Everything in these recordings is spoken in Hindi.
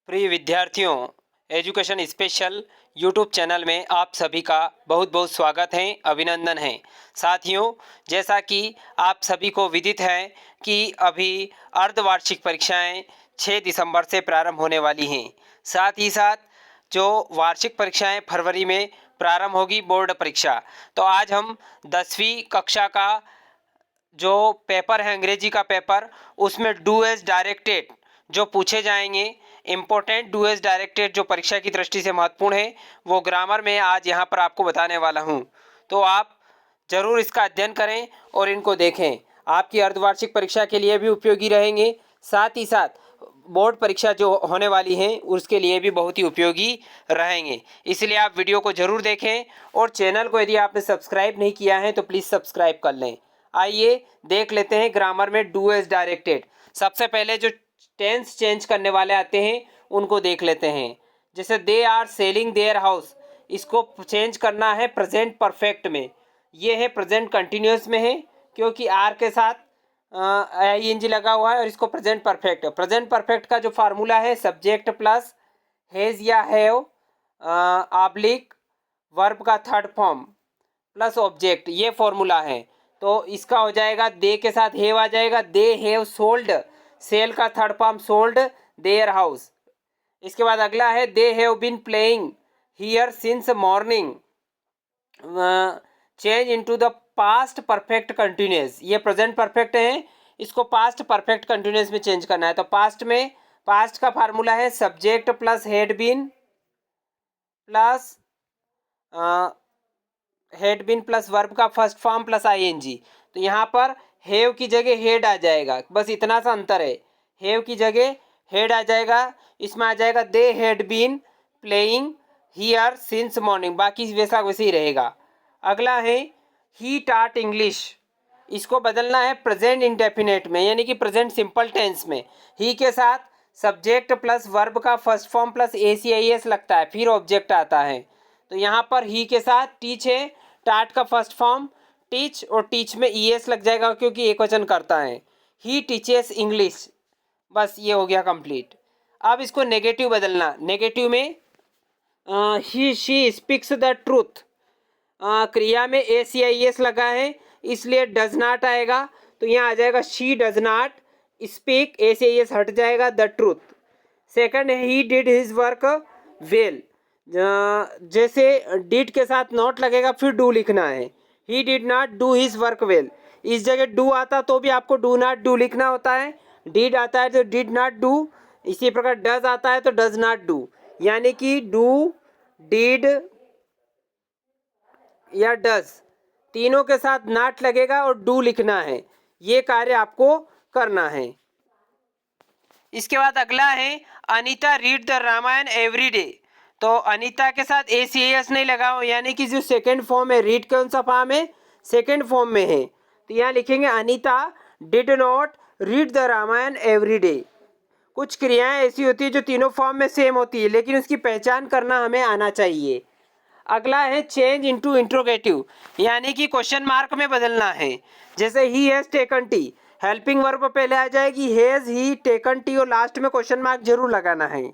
प्रिय विद्यार्थियों, एजुकेशन स्पेशल यूट्यूब चैनल में आप सभी का बहुत बहुत स्वागत है, अभिनंदन है। साथियों, जैसा कि आप सभी को विदित है कि अभी अर्धवार्षिक परीक्षाएं 6 दिसंबर से प्रारंभ होने वाली हैं। साथ ही साथ जो वार्षिक परीक्षाएं फरवरी में प्रारंभ होगी, बोर्ड परीक्षा। तो आज हम 10वीं कक्षा का जो पेपर है, अंग्रेजी का पेपर, उसमें डू एज डायरेक्टेड जो पूछे जाएंगे, इम्पोर्टेंट डू एज डायरेक्टेड जो परीक्षा की दृष्टि से महत्वपूर्ण है, वो ग्रामर में आज यहाँ पर आपको बताने वाला हूँ। तो आप ज़रूर इसका अध्ययन करें और इनको देखें, आपकी अर्धवार्षिक परीक्षा के लिए भी उपयोगी रहेंगे। साथ ही साथ बोर्ड परीक्षा जो होने वाली है उसके लिए भी बहुत ही उपयोगी रहेंगे। इसलिए आप वीडियो को ज़रूर देखें और चैनल को यदि आपने सब्सक्राइब नहीं किया है तो प्लीज़ सब्सक्राइब कर लें। आइए देख लेते हैं ग्रामर में डू एज डायरेक्टेड। सबसे पहले जो टेंस चेंज करने वाले आते हैं उनको देख लेते हैं। जैसे they are selling their house, इसको चेंज करना है प्रेजेंट परफेक्ट में। ये है प्रेजेंट कंटिन्यूस में है क्योंकि आर के साथ आई एन जी लगा हुआ है और इसको प्रेजेंट परफेक्ट। प्रेजेंट परफेक्ट का जो फार्मूला है सब्जेक्ट प्लस हैज़ या हैव ऑब्लिक वर्ब का थर्ड फॉर्म प्लस ऑब्जेक्ट, ये फॉर्मूला है। तो इसका हो जाएगा दे के साथ हैव आ जाएगा, दे हैव सोल्ड, सेल का third form sold their house. इसके बाद अगला है they have been playing here since morning, change into the past perfect continuous. ये प्रेजेंट परफेक्ट है, इसको पास्ट परफेक्ट कंटिन्यूस में चेंज करना है। तो पास्ट में पास्ट का फार्मूला है subject plus had been plus had been plus verb का फर्स्ट फॉर्म प्लस आईएनजी। तो यहाँ पर हैव की जगह हेड आ जाएगा, बस इतना सा अंतर है। हैव की जगह हेड आ जाएगा, इसमें आ जाएगा they had been playing here since morning, बाकी वैसा वैसे ही रहेगा। अगला है ही टाट इंग्लिश, इसको बदलना है प्रेजेंट इंडेफिनेट में, यानी कि प्रेजेंट सिंपल टेंस में। ही के साथ सब्जेक्ट प्लस वर्ब का फर्स्ट फॉर्म प्लस एस लगता है, फिर ऑब्जेक्ट आता है। तो यहाँ पर ही के साथ टीच है, टाट का फर्स्ट फॉर्म टीच और टीच में ईएस लग जाएगा क्योंकि एक वचन करता है। ही टीचेस इंग्लिश, बस ये हो गया कंप्लीट। अब इसको नेगेटिव बदलना, नेगेटिव में ही शी स्पीक्स द ट्रूथ, क्रिया में एस लगा है इसलिए डज नॉट आएगा। तो यहाँ आ जाएगा she does not speak, S हट जाएगा, द ट्रूथ। सेकंड है he did his work well, जैसे डिड के साथ नॉट लगेगा फिर डू लिखना है। He did not do his work well, इस जगह डू आता तो भी आपको डू नॉट डू लिखना होता है। डिड आता है तो डिड नॉट डू, इसी प्रकार डज आता है तो डज नॉट डू, यानी कि डू, डिड या डज तीनों के साथ नॉट लगेगा और डू लिखना है। ये कार्य आपको करना है। इसके बाद अगला है Anita read the Ramayana every day. तो अनीता के साथ एस नहीं लगा हो, यानी कि जो सेकेंड फॉर्म है, रीड कौन सा फॉर्म है, सेकेंड फॉर्म में है। तो यहाँ लिखेंगे Anita did not read the Ramayana every day. कुछ क्रियाएं ऐसी होती है जो तीनों फॉर्म में सेम होती है, लेकिन उसकी पहचान करना हमें आना चाहिए। अगला है चेंज इनटू इंट्रोगेटिव, यानी कि क्वेश्चन मार्क में बदलना है। जैसे he has taken T, helping verb पहले आ जाएगी हैज ही टेकन टी और लास्ट में क्वेश्चन मार्क जरूर लगाना है।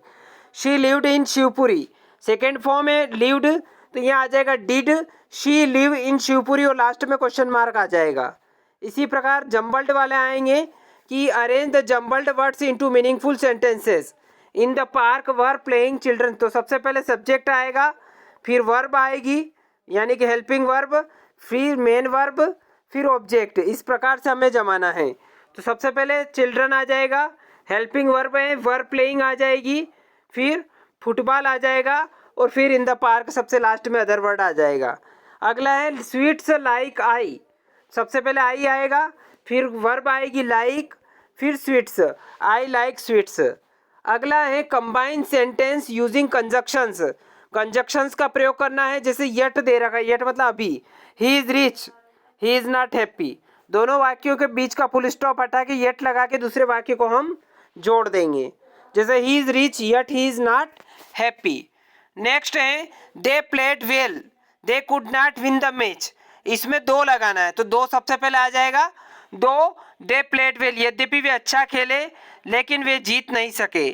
She lived in Shivpuri, second form है लिव्ड, तो यहाँ आ जाएगा did she live in Shivpuri और लास्ट में क्वेश्चन मार्क आ जाएगा। इसी प्रकार जम्बल्ड वाले आएंगे कि arrange the jumbled words into meaningful sentences. In the park were playing children, तो सबसे पहले सब्जेक्ट आएगा, फिर वर्ब आएगी यानी कि हेल्पिंग वर्ब, फिर मेन वर्ब, फिर ऑब्जेक्ट। इस प्रकार से हमें जमाना है। तो सबसे पहले चिल्ड्रन आ जाएगा, हेल्पिंग वर्ब है, वर्ब प्लेइंग आ जाएगी, फिर फुटबॉल आ जाएगा और फिर इन द पार्क सबसे लास्ट में अदर वर्ड आ जाएगा। अगला है स्वीट्स लाइक आई, सबसे पहले आई आएगा, फिर वर्ब आएगी लाइक, फिर स्वीट्स, आई लाइक स्वीट्स। अगला है combine sentence using conjunctions, conjunctions का प्रयोग करना है। जैसे यट दे रखा है, यट मतलब अभी, ही is rich, he is not happy, दोनों वाक्यों के बीच का फुल स्टॉप हटा के यट लगा के दूसरे वाक्य को हम जोड़ देंगे। जैसे he is rich yet he is not happy. Next है they played well, they could not win the match, इसमें दो लगाना है, तो दो सबसे पहले आ जाएगा। दो दे प्लेड वेल, यद्यपि वे अच्छा खेले लेकिन वे जीत नहीं सके।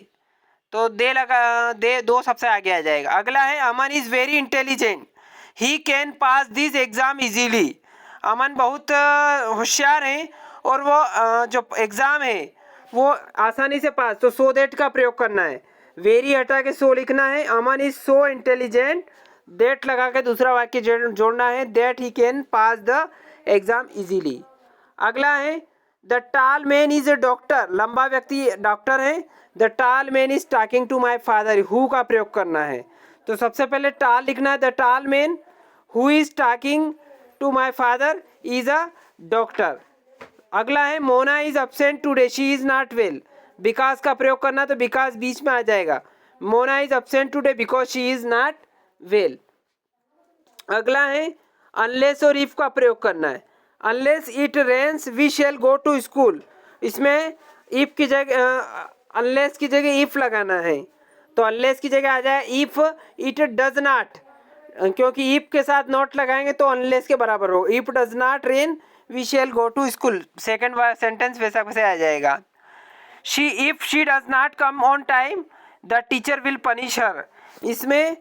तो दे दो सबसे आगे आ जाएगा। अगला है Aman is very intelligent, he can pass this exam easily. Aman बहुत होशियार हैं और वो जो एग्ज़ाम है वो आसानी से पास, तो सो दैट का प्रयोग करना है। वेरी हटा के सो लिखना है। अमन इज सो इंटेलिजेंट, दैट लगा के दूसरा वाक्य जोड़ना है, that he can pass the exam easily. अगला है the tall man is a doctor, लंबा व्यक्ति डॉक्टर है। The tall man is talking to my father, who का प्रयोग करना है। तो सबसे पहले टाल लिखना है, the tall man who is talking to my father is a doctor. अगला है Mona is absent today, she is not well, because का प्रयोग करना, तो बिकॉज बीच में आ जाएगा। Mona is absent today because she is not well. अगला है अनलेस और इफ का प्रयोग करना है। Unless it rains we shall go to school, इसमें इफ की जगह अनलेस की जगह इफ लगाना है, तो अनलेस की जगह आ जाए इफ इट डज नॉट, क्योंकि इफ के साथ नॉट लगाएंगे तो अनलेस के बराबर हो। If does not rain we shall go to school, second sentence वैसा वैसे आ जाएगा। She if she does not come on time the teacher will punish her, इसमें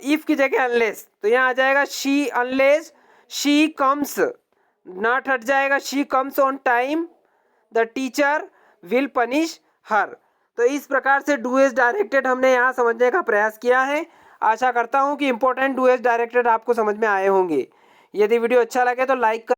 इफ की जगह अनलेस, तो यहाँ आ जाएगा she unless she comes, not हट जाएगा, she comes on time the teacher will punish हर। तो इस प्रकार से डू एज डायरेक्टेड हमने यहाँ समझने का प्रयास किया है। आशा करता हूँ कि इंपॉर्टेंट डू एज डायरेक्टेड आपको समझ में आए होंगे। यदि वीडियो अच्छा लगे तो लाइक कर